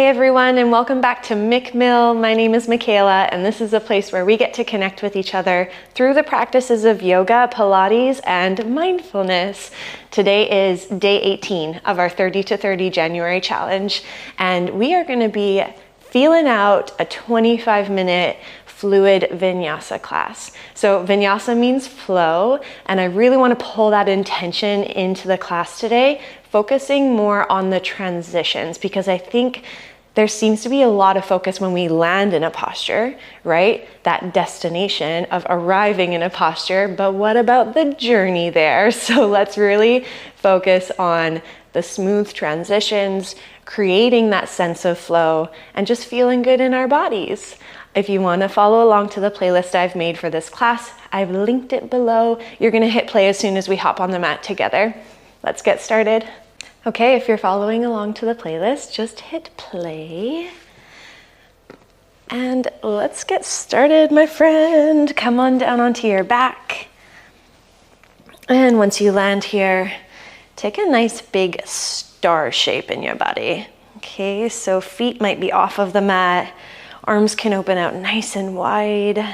Hey everyone, and welcome back to MIKMILL. My name is Michaela, and this is a place where we get to connect with each other through the practices of yoga, Pilates, and mindfulness. Today is day 18 of our 30 to 30 January challenge, and we are going to be feeling out a 25-minute fluid Vinyasa class. So Vinyasa means flow, and I really want to pull that intention into the class today, focusing more on the transitions, because I think there seems to be a lot of focus when we land in a posture, right? That destination of arriving in a posture, but what about the journey there? So let's really focus on the smooth transitions, creating that sense of flow, and just feeling good in our bodies. If you want to follow along to the playlist I've made for this class, I've linked it below. You're going to hit play as soon as we hop on the mat together. Let's get started. Okay, if you're following along to the playlist, just hit play. And let's get started, my friend. Come on down onto your back. And once you land here, take a nice big star shape in your body. Okay, so feet might be off of the mat. Arms can open out nice and wide.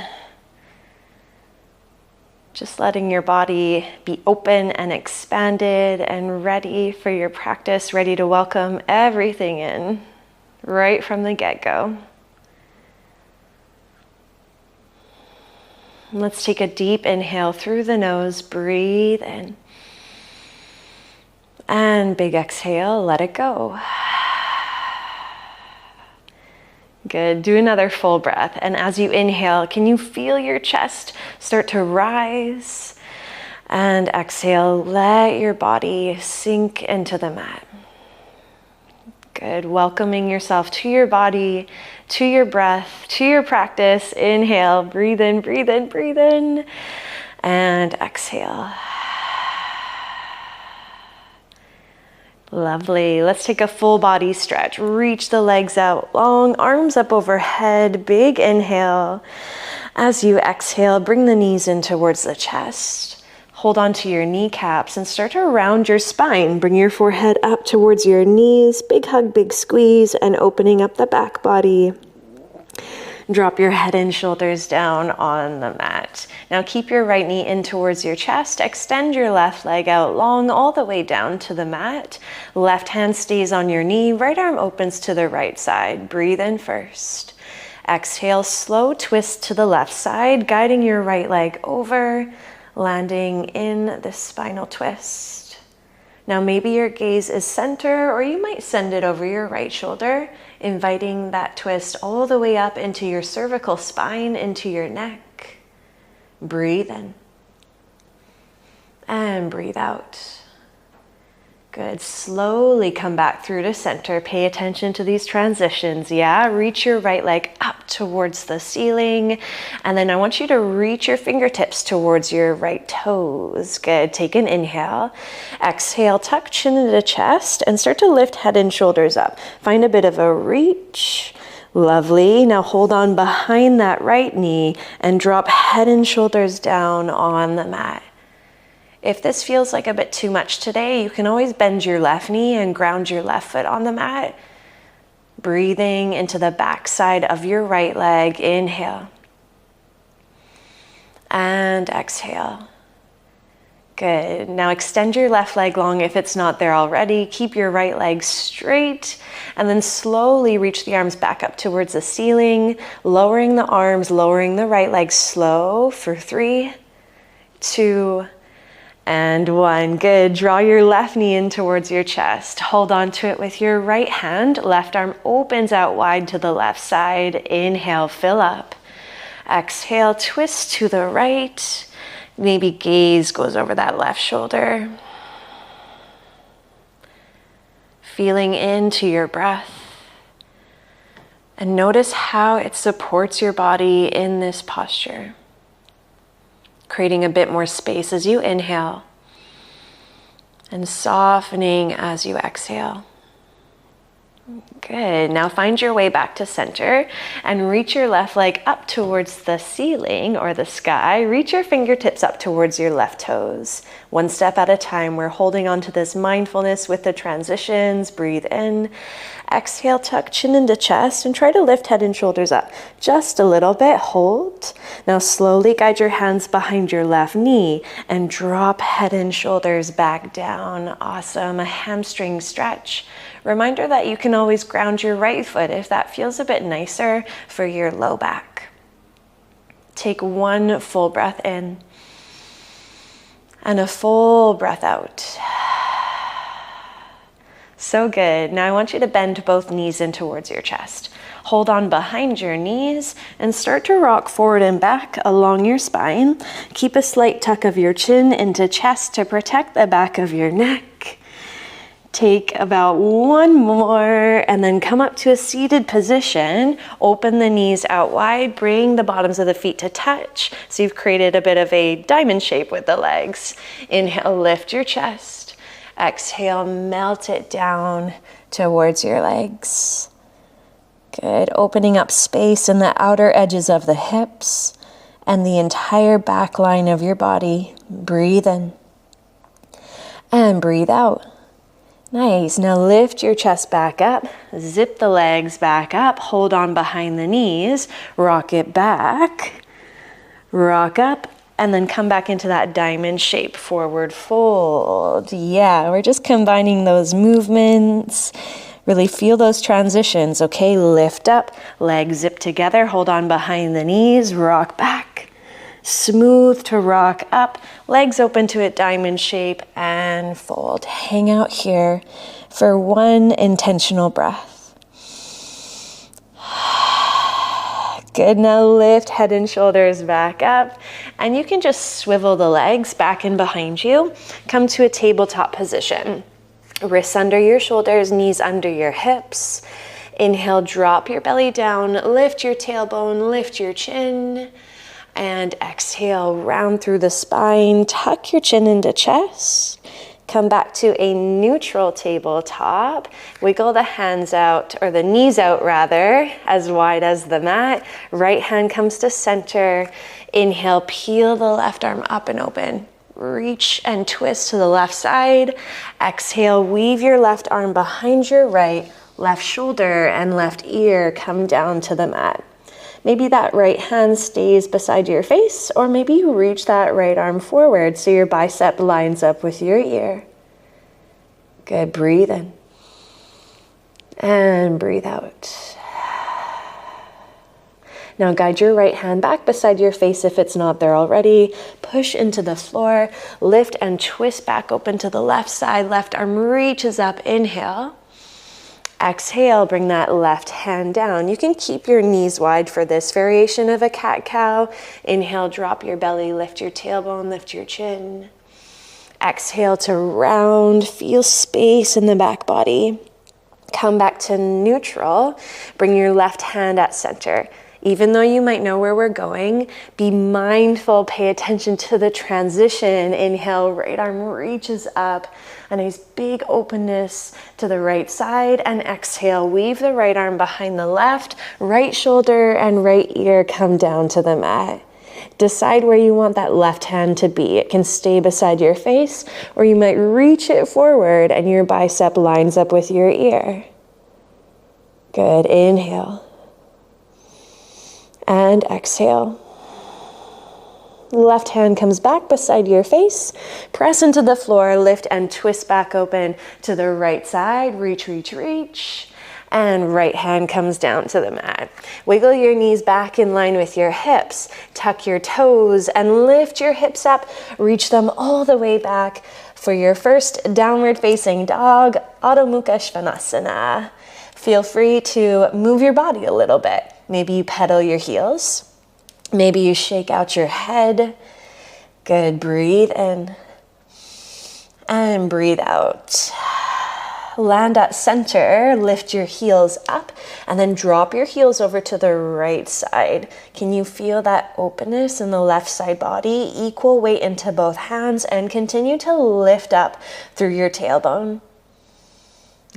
Just letting your body be open and expanded and ready for your practice, ready to welcome everything in right from the get-go. Let's take a deep inhale through the nose, breathe in. And big exhale, let it go. Good, do another full breath. And as you inhale, can you feel your chest start to rise? And exhale, let your body sink into the mat. Good, welcoming yourself to your body, to your breath, to your practice. Inhale, breathe in, breathe in, breathe in. And exhale. Lovely. Let's take a full body stretch. Reach the legs out long, arms up overhead. Big inhale. As you exhale, bring the knees in towards the chest. Hold on to your kneecaps and start to round your spine. Bring your forehead up towards your knees. Big hug, big squeeze, and opening up the back body. Drop your head and shoulders down on the mat. Now keep your right knee in towards your chest. Extend your left leg out long all the way down to the mat. Left hand stays on your knee. Right arm opens to the right side. Breathe in first. Exhale, slow twist to the left side, guiding your right leg over, landing in the spinal twist. Now maybe your gaze is center, or you might send it over your right shoulder, inviting that twist all the way up into your cervical spine, into your neck. Breathe in. And breathe out. Good. Slowly come back through to center. Pay attention to these transitions. Yeah, reach your right leg up towards the ceiling. And then I want you to reach your fingertips towards your right toes. Good. Take an inhale. Exhale, tuck chin into chest and start to lift head and shoulders up. Find a bit of a reach. Lovely. Now hold on behind that right knee and drop head and shoulders down on the mat. If this feels like a bit too much today, you can always bend your left knee and ground your left foot on the mat. Breathing into the back side of your right leg. Inhale. And exhale. Good. Now extend your left leg long if it's not there already. Keep your right leg straight and then slowly reach the arms back up towards the ceiling, lowering the arms, lowering the right leg slow for 3, 2, and 1. Good. Draw your left knee in towards your chest. Hold on to it with your right hand. Left arm opens out wide to the left side. Inhale, fill up. Exhale, twist to the right. Maybe gaze goes over that left shoulder. Feeling into your breath. And notice how it supports your body in this posture. Creating a bit more space as you inhale and softening as you exhale. Good. Now find your way back to center and reach your left leg up towards the ceiling or the sky. Reach your fingertips up towards your left toes. One step at a time, we're holding on to this mindfulness with the transitions. Breathe in. Exhale, tuck chin into chest and try to lift head and shoulders up just a little bit. Hold. Now slowly guide your hands behind your left knee and drop head and shoulders back down. Awesome. A hamstring stretch. Reminder that you can always ground your right foot if that feels a bit nicer for your low back. Take one full breath in and a full breath out. So good. Now I want you to bend both knees in towards your chest. Hold on behind your knees and start to rock forward and back along your spine. Keep a slight tuck of your chin into chest to protect the back of your neck. Take about one more and then come up to a seated position. Open the knees out wide, bring the bottoms of the feet to touch. So you've created a bit of a diamond shape with the legs. Inhale, lift your chest. Exhale, melt it down towards your legs. Good. Opening up space in the outer edges of the hips and the entire back line of your body. Breathe in and breathe out. Nice. Now lift your chest back up, zip the legs back up, hold on behind the knees, rock it back, rock up, and then come back into that diamond shape, forward fold. Yeah, we're just combining those movements. Really feel those transitions, okay? Lift up, legs zip together, hold on behind the knees, rock back. Smooth to rock up, legs open to a diamond shape and fold. Hang out here for one intentional breath. Good, now lift head and shoulders back up and you can just swivel the legs back and behind you. Come to a tabletop position. Wrists under your shoulders, knees under your hips. Inhale, drop your belly down, lift your tailbone, lift your chin. And exhale, round through the spine, tuck your chin into chest. Come back to a neutral tabletop. Wiggle the hands out, or the knees out rather, as wide as the mat. Right hand comes to center. Inhale, peel the left arm up and open. Reach and twist to the left side. Exhale, weave your left arm behind your right, left shoulder and left ear come down to the mat. Maybe that right hand stays beside your face, or maybe you reach that right arm forward so your bicep lines up with your ear. Good, breathe in and breathe out. Now guide your right hand back beside your face if it's not there already. Push into the floor, lift and twist back open to the left side. Left arm reaches up, inhale. Exhale, bring that left hand down. You can keep your knees wide for this variation of a cat-cow. Inhale, drop your belly, lift your tailbone, lift your chin. Exhale to round, feel space in the back body. Come back to neutral. Bring your left hand at center. Even though you might know where we're going, be mindful, pay attention to the transition. Inhale, right arm reaches up, a nice big openness to the right side, and exhale, weave the right arm behind the left, right shoulder and right ear come down to the mat. Decide where you want that left hand to be. It can stay beside your face, or you might reach it forward and your bicep lines up with your ear. Good, inhale. And exhale. Left hand comes back beside your face. Press into the floor, lift and twist back open to the right side. Reach, reach, reach. And right hand comes down to the mat. Wiggle your knees back in line with your hips. Tuck your toes and lift your hips up. Reach them all the way back for your first downward facing dog, Adho Mukha Svanasana. Feel free to move your body a little bit. Maybe you pedal your heels. Maybe you shake out your head. Good, breathe in and breathe out. Land at center, lift your heels up, and then drop your heels over to the right side. Can you feel that openness in the left side body? Equal weight into both hands and continue to lift up through your tailbone.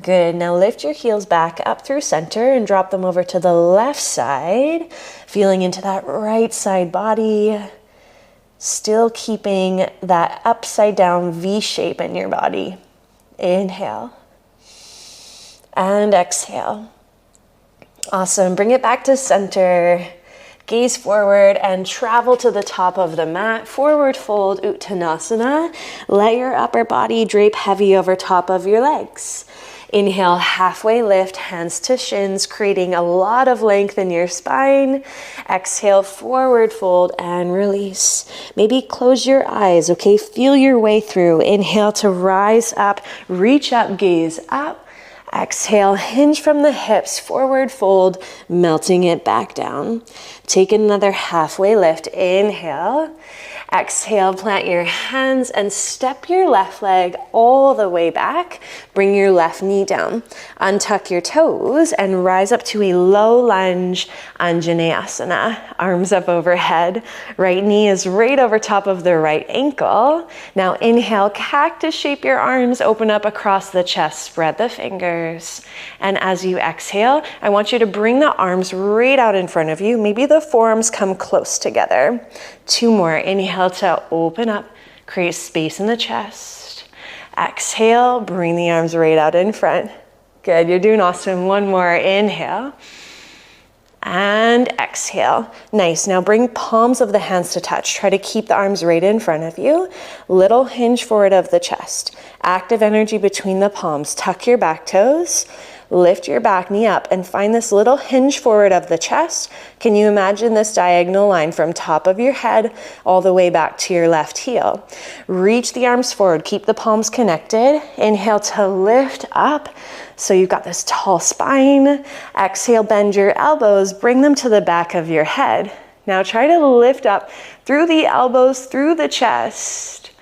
Good, now lift your heels back up through center and drop them over to the left side, feeling into that right side body, still keeping that upside down V shape in your body. Inhale and exhale. Awesome, bring it back to center. Gaze forward and travel to the top of the mat. Forward fold, Uttanasana. Let your upper body drape heavy over top of your legs. Inhale, halfway lift, hands to shins, creating a lot of length in your spine. Exhale, forward fold and release. Maybe close your eyes, okay? Feel your way through. Inhale to rise up, reach up, gaze up. Exhale, hinge from the hips, forward fold, melting it back down. Take another halfway lift. Inhale. Exhale, plant your hands and step your left leg all the way back. Bring your left knee down. Untuck your toes and rise up to a low lunge, Anjaneyasana. Arms up overhead. Right knee is right over top of the right ankle. Now inhale, cactus shape your arms, open up across the chest, spread the fingers. And as you exhale, I want you to bring the arms right out in front of you. Maybe the forearms come close together. 2 more. Inhale to open up, create space in the chest. Exhale, bring the arms right out in front. Good, you're doing awesome. 1 more. Inhale and exhale. Nice. Now bring palms of the hands to touch. Try to keep the arms right in front of you. Little hinge forward of the chest. Active energy between the palms. Tuck your back toes. Lift your back knee up and find this little hinge forward of the chest. Can you imagine this diagonal line from top of your head all the way back to your left heel? Reach the arms forward, keep the palms connected. Inhale to lift up. So you've got this tall spine. Exhale, bend your elbows, bring them to the back of your head. Now try to lift up through the elbows, through the chest.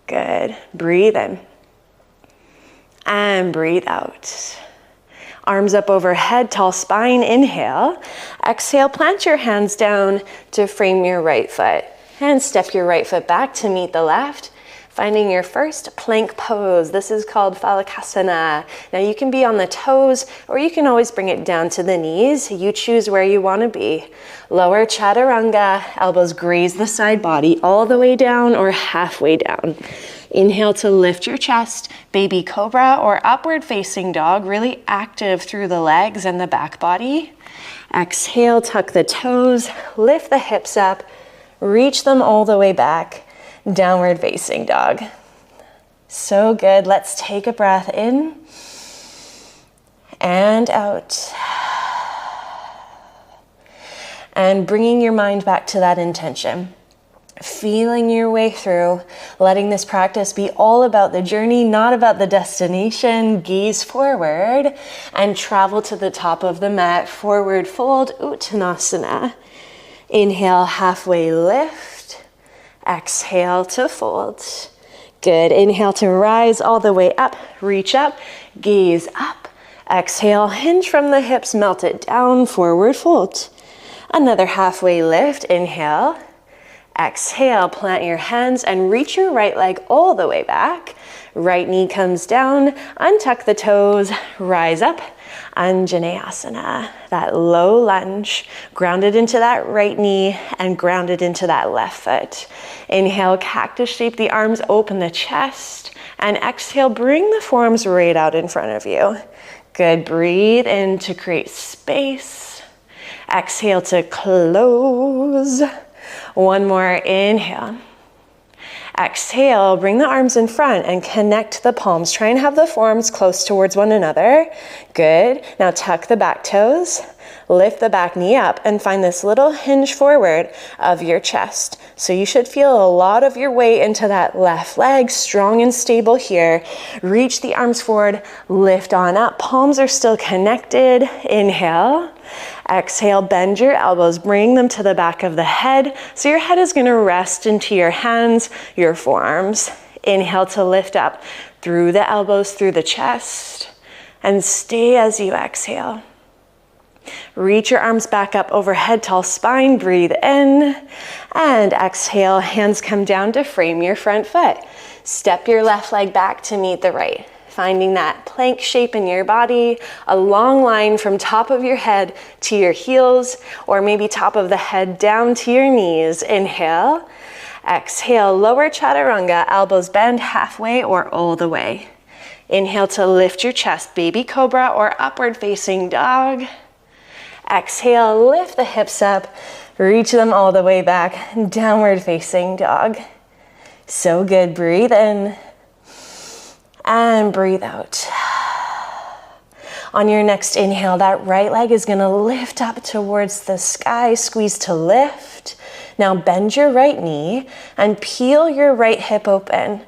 Good. Breathe in and breathe out. Arms up overhead, tall spine, inhale. Exhale, plant your hands down to frame your right foot. And step your right foot back to meet the left. Finding your first plank pose. This is called Phalakasana. Now you can be on the toes or you can always bring it down to the knees. You choose where you want to be. Lower chaturanga, elbows graze the side body all the way down or halfway down. Inhale to lift your chest, baby cobra or upward facing dog, really active through the legs and the back body. Exhale, tuck the toes, lift the hips up, reach them all the way back, downward facing dog. So good. Let's take a breath in and out. And bringing your mind back to that intention. Feeling your way through, letting this practice be all about the journey, not about the destination. Gaze forward and travel to the top of the mat. Forward fold, Uttanasana. Inhale, halfway lift. Exhale to fold. Good. Inhale to rise all the way up. Reach up, gaze up. Exhale, hinge from the hips, melt it down, forward fold. Another halfway lift. Inhale. Exhale, plant your hands and reach your right leg all the way back. Right knee comes down, untuck the toes, rise up, Anjaneyasana. That low lunge, grounded into that right knee and grounded into that left foot. Inhale, cactus shape the arms, open the chest, and exhale, bring the forearms right out in front of you. Good, breathe in to create space. Exhale to close. 1 more, inhale. Exhale, bring the arms in front and connect the palms. Try and have the forearms close towards one another. Good. Now tuck the back toes, lift the back knee up and find this little hinge forward of your chest. So you should feel a lot of your weight into that left leg, strong and stable here. Reach the arms forward, lift on up. Palms are still connected. Inhale. Exhale, bend your elbows, bring them to the back of the head. So your head is gonna rest into your hands, your forearms. Inhale to lift up through the elbows, through the chest, and stay as you exhale. Reach your arms back up overhead, tall spine, breathe in, and exhale, hands come down to frame your front foot. Step your left leg back to meet the right. finding that plank shape in your body, a long line from top of your head to your heels, or maybe top of the head down to your knees. Inhale. Exhale, lower chaturanga, elbows bend halfway or all the way. Inhale to lift your chest, baby cobra or upward facing dog. Exhale, lift the hips up, reach them all the way back, downward facing dog. So good, breathe in and breathe out. On your next inhale, that right leg is gonna lift up towards the sky, squeeze to lift. Now bend your right knee and peel your right hip open.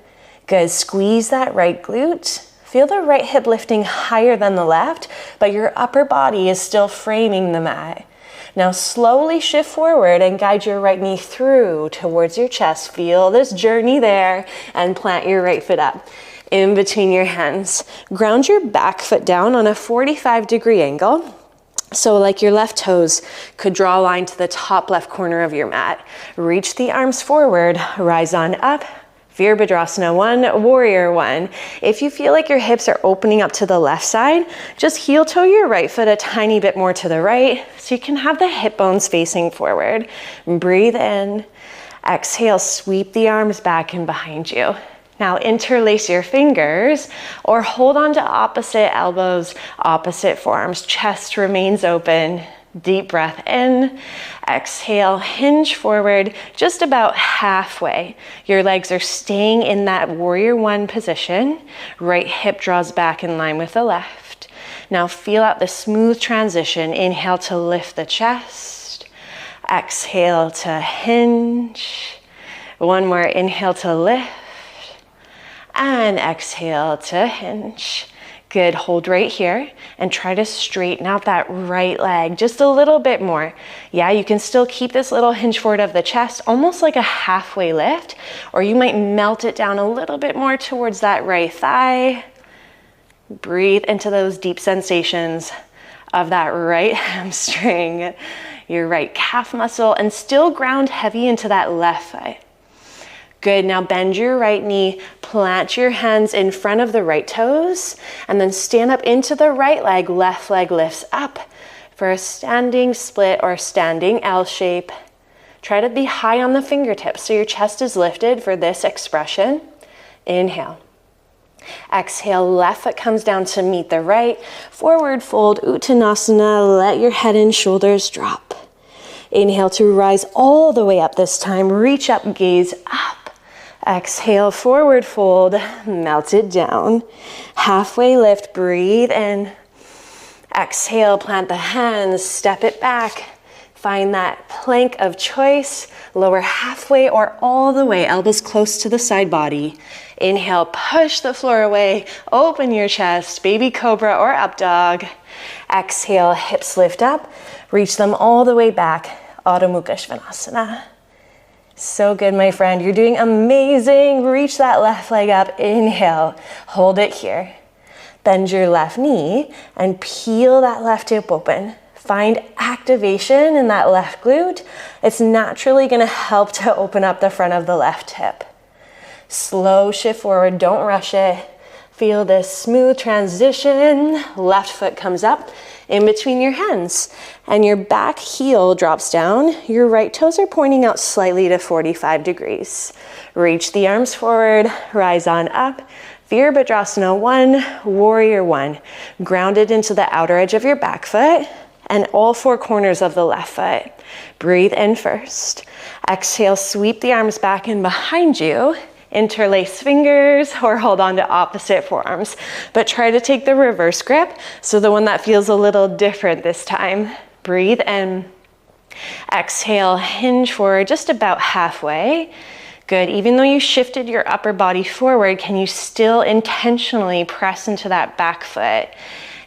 Good, squeeze that right glute. Feel the right hip lifting higher than the left, but your upper body is still framing the mat. Now slowly shift forward and guide your right knee through towards your chest. Feel this journey there and plant your right foot up in between your hands. Ground your back foot down on a 45-degree angle. So like your left toes could draw a line to the top left corner of your mat. Reach the arms forward, rise on up. Virabhadrasana 1, Warrior 1. If you feel like your hips are opening up to the left side, just heel toe your right foot a tiny bit more to the right so you can have the hip bones facing forward. Breathe in. Exhale, sweep the arms back and behind you. Now interlace your fingers or hold on to opposite elbows, opposite forearms. Chest remains open. Deep breath in. Exhale, hinge forward just about halfway. Your legs are staying in that Warrior 1 position. Right hip draws back in line with the left. Now feel out the smooth transition. Inhale to lift the chest. Exhale to hinge. One more inhale to lift. And exhale to hinge. Good, hold right here and try to straighten out that right leg just a little bit more. Yeah, you can still keep this little hinge forward of the chest, almost like a halfway lift, or you might melt it down a little bit more towards that right thigh. Breathe into those deep sensations of that right hamstring, your right calf muscle, and still ground heavy into that left foot. Good, now bend your right knee, plant your hands in front of the right toes, and then stand up into the right leg, left leg lifts up for a standing split or standing L shape. Try to be high on the fingertips so your chest is lifted for this expression. Inhale. Exhale, left foot comes down to meet the right. Forward fold, Uttanasana, let your head and shoulders drop. Inhale to rise all the way up this time, reach up, gaze up. Exhale, forward fold, melt it down. Halfway lift, breathe in. Exhale, plant the hands, step it back. Find that plank of choice, lower halfway or all the way, elbows close to the side body. Inhale, push the floor away, open your chest, baby cobra or up dog. Exhale, hips lift up, reach them all the way back, Adho Mukha Svanasana. So good, my friend. You're doing amazing. Reach that left leg up. Inhale. Hold it here. Bend your left knee and peel that left hip open. Find activation in that left glute. It's naturally going to help to open up the front of the left hip. Slow shift forward. Don't rush it. Feel this smooth transition. Left foot comes up in between your hands and your back heel drops down. Your right toes are pointing out slightly to 45 degrees. Reach the arms forward, rise on up. Virabhadrasana 1, Warrior 1. Grounded into the outer edge of your back foot and all four corners of the left foot. Breathe in first. Exhale, sweep the arms back and behind you. Interlace fingers or hold on to opposite forearms, but try to take the reverse grip, so the one that feels a little different this time. Breathe in. Exhale, hinge forward just about halfway. Good, even though you shifted your upper body forward, can you still intentionally press into that back foot?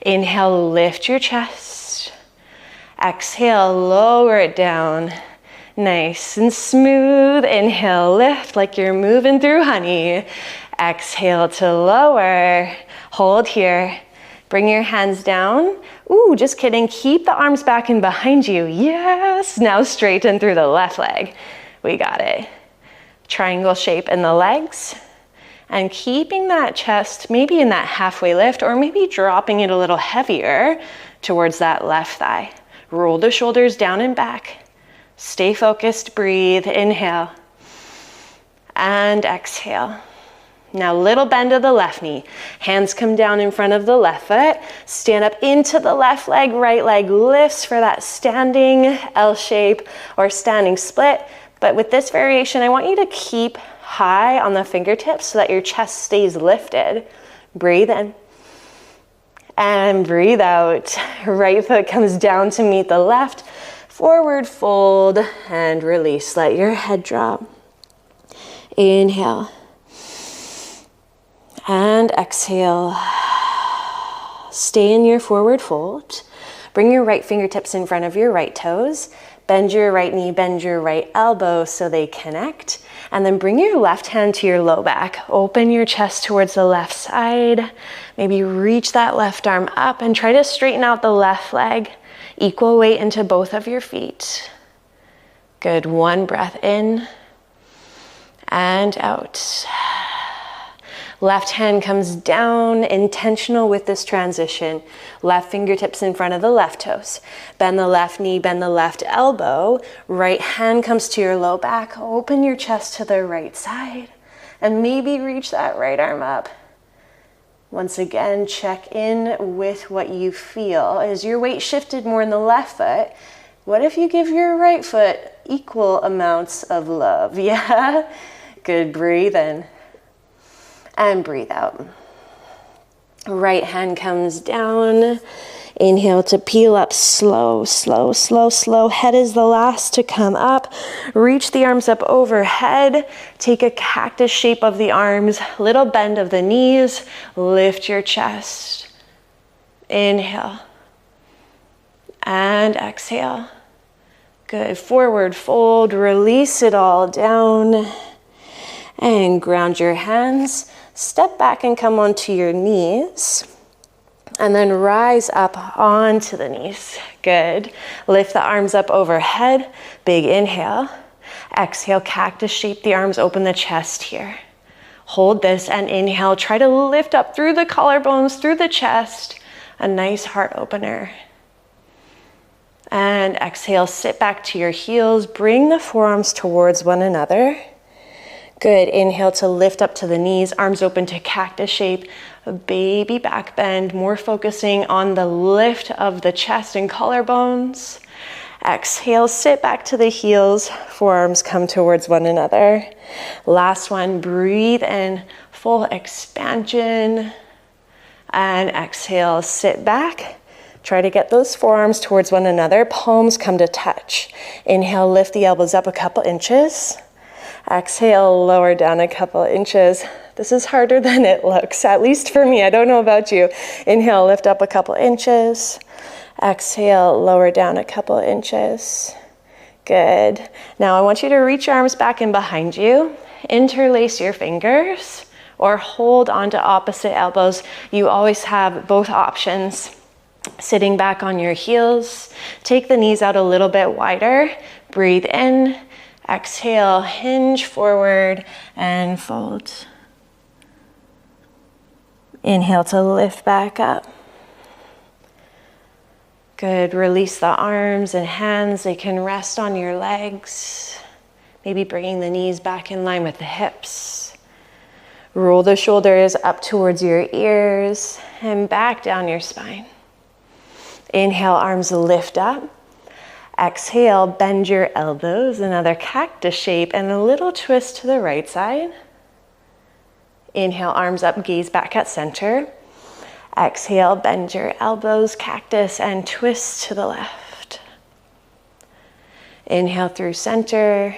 Inhale, lift your chest. Exhale, lower it down. Nice and smooth. Inhale, lift like you're moving through honey. Exhale to lower. Hold here. Bring your hands down. Ooh, just kidding. Keep the arms back and behind you. Yes. Now straighten through the left leg. We got it. Triangle shape in the legs. And keeping that chest maybe in that halfway lift, or maybe dropping it a little heavier towards that left thigh. Roll the shoulders down and back. Stay focused, breathe, inhale. And exhale. Now little bend of the left knee. Hands come down in front of the left foot. Stand up into the left leg, right leg lifts for that standing L shape or standing split. But with this variation, I want you to keep high on the fingertips so that your chest stays lifted. Breathe in. And breathe out. Right foot comes down to meet the left. Forward fold and release. Let your head drop. Inhale. And exhale. Stay in your forward fold. Bring your right fingertips in front of your right toes. Bend your right knee, bend your right elbow so they connect. And then bring your left hand to your low back. Open your chest towards the left side. Maybe reach that left arm up and try to straighten out the left leg. Equal weight into both of your feet. Good. One breath in and out. Left hand comes down, intentional with this transition. Left fingertips in front of the left toes. Bend the left knee, bend the left elbow. Right hand comes to your low back. Open your chest to the right side. And maybe reach that right arm up. Once again, check in with what you feel. Is your weight shifted more in the left foot? What if you give your right foot equal amounts of love? Yeah? Good. Breathe in. And breathe out. Right hand comes down. Inhale to peel up, slow, slow, slow, slow. Head is the last to come up. Reach the arms up overhead. Take a cactus shape of the arms, little bend of the knees. Lift your chest. Inhale. And exhale. Good. Forward fold, release it all down. And ground your hands. Step back and come onto your knees. And then rise up onto the knees. Good. Lift the arms up overhead. Big inhale. Exhale, cactus shape the arms, open the chest here. Hold this and inhale. Try to lift up through the collarbones, through the chest. A nice heart opener. And exhale, sit back to your heels. Bring the forearms towards one another. Good. Inhale to lift up to the knees, arms open to cactus shape, a baby back bend, more focusing on the lift of the chest and collarbones. Exhale, sit back to the heels, forearms come towards one another. Last one, breathe in, full expansion. And exhale, sit back. Try to get those forearms towards one another, palms come to touch. Inhale, lift the elbows up a couple inches. Exhale, lower down a couple inches. This is harder than it looks, at least for me. I don't know about you. Inhale, lift up a couple inches. Exhale, lower down a couple inches. Good. Now I want you to reach your arms back in behind you. Interlace your fingers or hold onto opposite elbows. You always have both options. Sitting back on your heels. Take the knees out a little bit wider. Breathe in. Exhale, hinge forward and fold. Inhale to lift back up. Good. Release the arms and hands. They can rest on your legs. Maybe bringing the knees back in line with the hips. Roll the shoulders up towards your ears and back down your spine. Inhale, arms lift up. Exhale, bend your elbows, another cactus shape, and a little twist to the right side. Inhale, arms up, gaze back at center. Exhale, bend your elbows, cactus, and twist to the left. Inhale through center.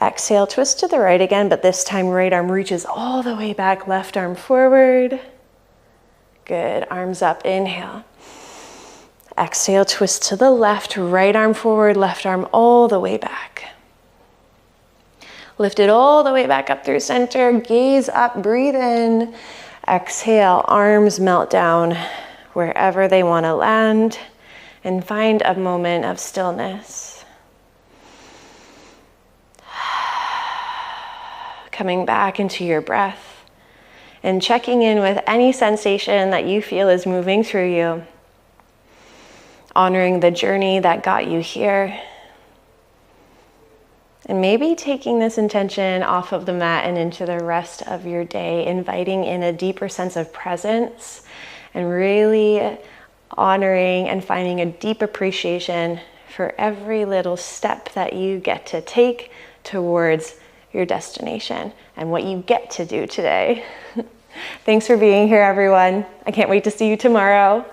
Exhale, twist to the right again, but this time right arm reaches all the way back, left arm forward. Good, arms up, inhale. Exhale, twist to the left, right arm forward, left arm all the way back. Lift it all the way back up through center, gaze up, breathe in. Exhale, arms melt down wherever they want to land and find a moment of stillness. Coming back into your breath. and checking in with any sensation that you feel is moving through you, honoring the journey that got you here. And maybe taking this intention off of the mat and into the rest of your day, inviting in a deeper sense of presence and really honoring and finding a deep appreciation for every little step that you get to take towards your destination and what you get to do today. Thanks for being here, everyone. I can't wait to see you tomorrow.